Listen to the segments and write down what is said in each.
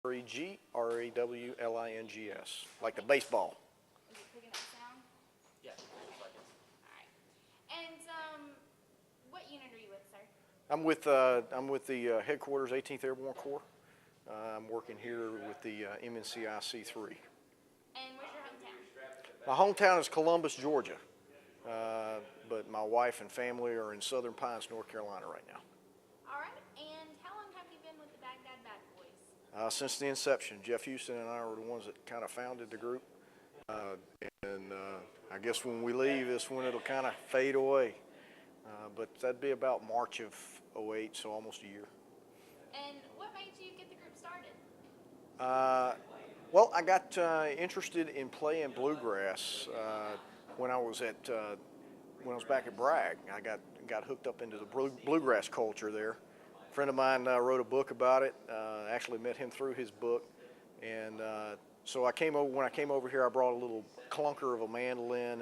Rawlings, like the baseball. Is it picking up sound? Yeah, just like it. All right. And what unit are you with, sir? I'm with the headquarters 18th Airborne Corps. I'm working here with the MNCIC 3. And where's your hometown? My hometown is Columbus, Georgia, but my wife and family are in Southern Pines, North Carolina right now. All right. And how long have you been with the Baghdad Bad Boys? Since the inception. Jeff Houston and I were the ones that kind of founded the group. I guess when we leave is when it'll kind of fade away. But that'd be about March of '08, so almost a year. And what made you get the group started? Well, I got interested in playing bluegrass when I was back at Bragg. I got hooked up into the bluegrass culture there. A friend of mine wrote a book about it. Actually met him through his book, and so when I came over here, I brought a little clunker of a mandolin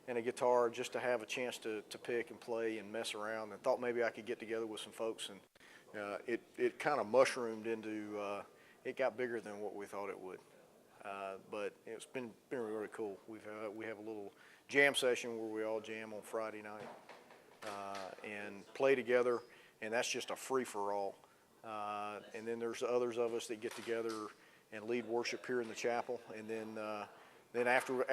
and a guitar just to have a chance to pick and play and mess around, and thought maybe I could get together with some folks, and it kind of mushroomed into it got bigger than what we thought it would, but it's been really cool. We have a little jam session where we all jam on Friday night and play together, and that's just a free-for-all. And then there's others of us that get together and lead worship here in the chapel, and then after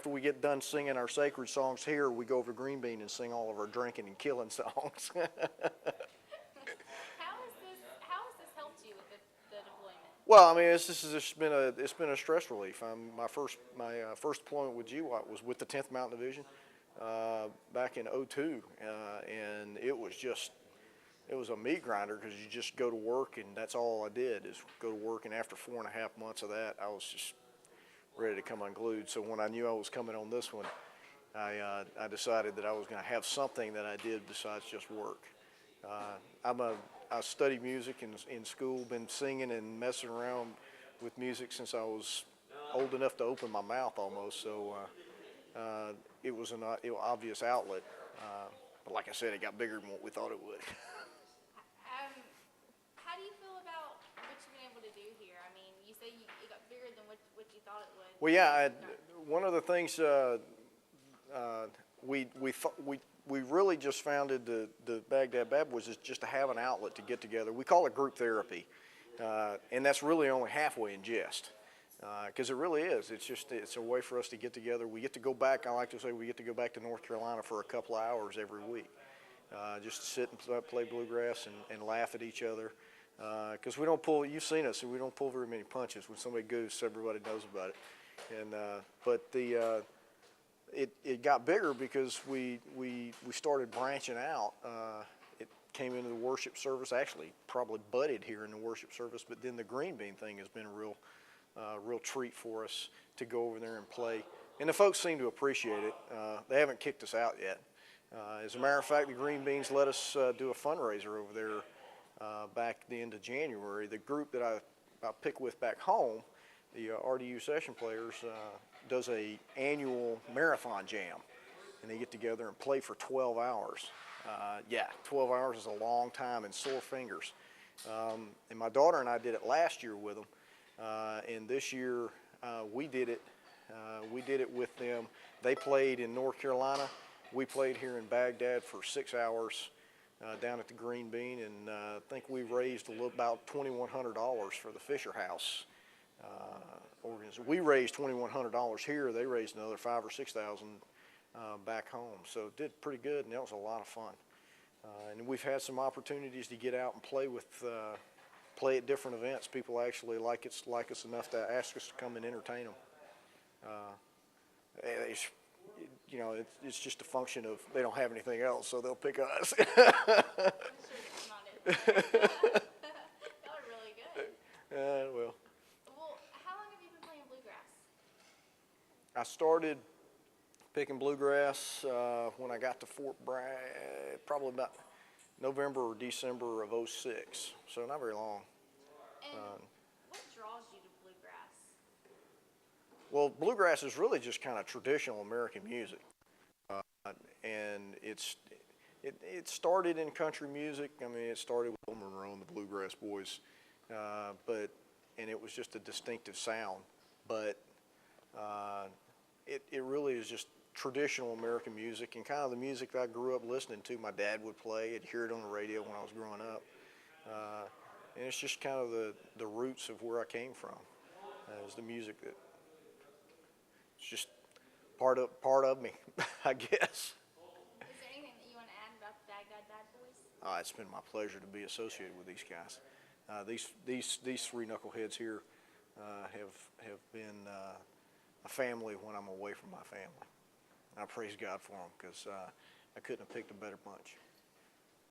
we get done singing our sacred songs here, we go over to Green Bean and sing all of our drinking and killing songs. How has this helped you with the deployment? Well, I mean, it's been a stress relief. My first deployment with GWAT was with the 10th Mountain Division back in '02, and it was a meat grinder because you just go to work, and that's all I did is go to work. And after 4.5 months of that, I was just ready to come unglued. So when I knew I was coming on this one, I decided that I was going to have something that I did besides just work. I studied music in school, been singing and messing around with music since I was old enough to open my mouth almost. So it was an obvious outlet. But like I said, it got bigger than what we thought it would. How do you feel about what you've been able to do here? I mean, you say it got bigger than what you thought it would. Well, yeah, one of the things we really just founded the Baghdad Bad Boys is just to have an outlet to get together. We call it group therapy, and that's really only halfway in jest, because it really is. It's a way for us to get together. We get to go back. I like to say we get to go back to North Carolina for a couple of hours every week, just to sit and play bluegrass and laugh at each other. Because we don't pull. You've seen us, and we don't pull very many punches. When somebody goes, everybody knows about it. And but it got bigger because we started branching out. It came into the worship service. Actually, probably budded here in the worship service. But then the green bean thing has been a real treat for us to go over there and play. And the folks seem to appreciate it. They haven't kicked us out yet. As a matter of fact, the green beans let us do a fundraiser over there. Back at the end of January. The group that I pick with back home, the RDU session players, does a annual marathon jam, and they get together and play for 12 hours. 12 hours is a long time and sore fingers. And my daughter and I did it last year with them, and this year we did it. We did it with them. They played in North Carolina. We played here in Baghdad for 6 hours. Down at the Green Bean, and I think we raised about $2,100 for the Fisher House organization. We raised $2,100 here. They raised another $5,000 or $6,000 back home. So it did pretty good, and that was a lot of fun. And we've had some opportunities to get out and play at different events. People actually like us enough to ask us to come and entertain them. It's just a function of they don't have anything else, so they'll pick us. I'm sure it's not it. Y'all are really good. Well, how long have you been playing bluegrass? I started picking bluegrass when I got to Fort Bragg, probably about November or December of '06, so not very long. And what draws you to bluegrass? Well, bluegrass is really just kind of traditional American music, and it started in country music. I mean, it started with Bill Monroe and the Bluegrass Boys, but and it was just a distinctive sound. But it really is just traditional American music and kind of the music that I grew up listening to. My dad would play, I'd hear it on the radio when I was growing up. And it's just kind of the roots of where I came from. Is the music that it's just part of me, I guess. Is there anything that you want to add about the Baghdad Bad Boys? It's been my pleasure to be associated with these guys. These three knuckleheads here have been a family when I'm away from my family. I praise God for them because I couldn't have picked a better bunch.